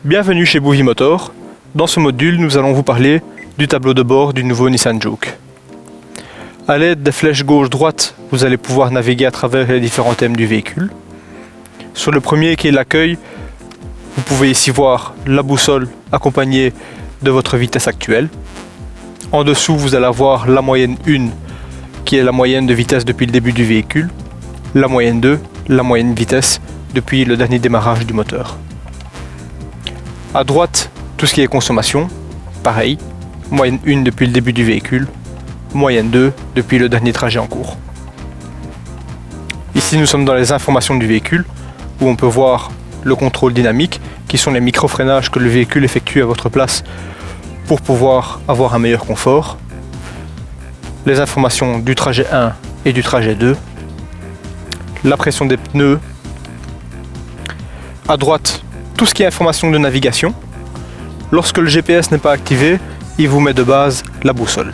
Bienvenue chez Bouvy Motor. Dans ce module, nous allons vous parler du tableau de bord du nouveau Nissan Juke. À l'aide des flèches gauche-droite, vous allez pouvoir naviguer à travers les différents thèmes du véhicule. Sur le premier qui est l'accueil, vous pouvez ici voir la boussole accompagnée de votre vitesse actuelle. En dessous, vous allez avoir la moyenne 1 qui est la moyenne de vitesse depuis le début du véhicule, la moyenne 2, la moyenne vitesse depuis le dernier démarrage du moteur. À droite, tout ce qui est consommation, pareil, moyenne 1 depuis le début du véhicule, moyenne 2 depuis le dernier trajet en cours. Ici, nous sommes dans les informations du véhicule, où on peut voir le contrôle dynamique, qui sont les micro-freinages que le véhicule effectue à votre place pour pouvoir avoir un meilleur confort. Les informations du trajet 1 et du trajet 2. La pression des pneus. À droite, tout ce qui est information de navigation. Lorsque le GPS n'est pas activé, il vous met de base la boussole.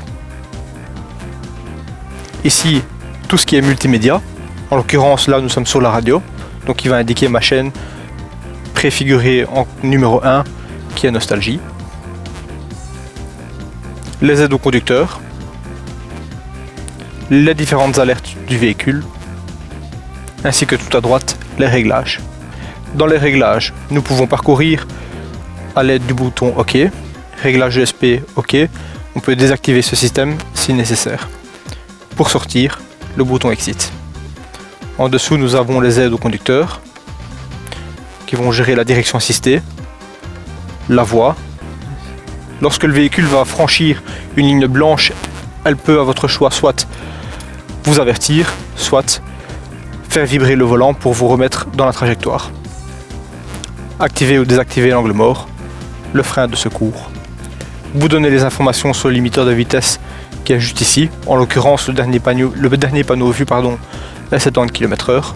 Ici, tout ce qui est multimédia. En l'occurrence, là, nous sommes sur la radio. Donc, il va indiquer ma chaîne préfigurée en numéro 1, qui est Nostalgie. Les aides au conducteur. Les différentes alertes du véhicule, ainsi que tout à droite, les réglages. Dans les réglages, nous pouvons parcourir à l'aide du bouton OK, réglage ESP OK, on peut désactiver ce système si nécessaire. Pour sortir, le bouton Exit. En dessous, nous avons les aides au conducteur, qui vont gérer la direction assistée, la voie. Lorsque le véhicule va franchir une ligne blanche, elle peut à votre choix soit vous avertir, soit faire vibrer le volant pour vous remettre dans la trajectoire. Activer ou désactiver l'angle mort, le frein de secours. Vous donnez les informations sur le limiteur de vitesse qui est juste ici. En l'occurrence, le dernier panneau vu est 70 km/h.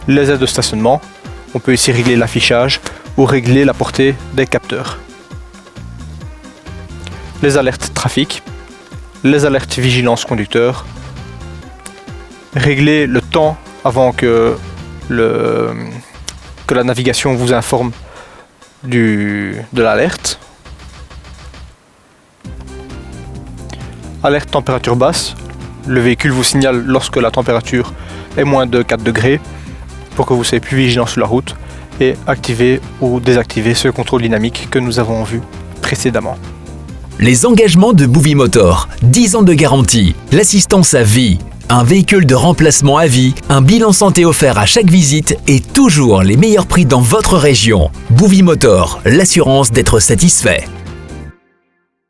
Les aides de stationnement. On peut ici régler l'affichage ou régler la portée des capteurs. Les alertes trafic. Les alertes vigilance conducteur. Régler le temps avant que la navigation vous informe de l'alerte. Alerte température basse. Le véhicule vous signale lorsque la température est moins de 4 degrés pour que vous soyez plus vigilant sur la route, et activer ou désactiver ce contrôle dynamique que nous avons vu précédemment. Les engagements de Bouvy Motor, 10 ans de garantie, l'assistance à vie, un véhicule de remplacement à vie, un bilan santé offert à chaque visite et toujours les meilleurs prix dans votre région. Bouvy Motor, l'assurance d'être satisfait.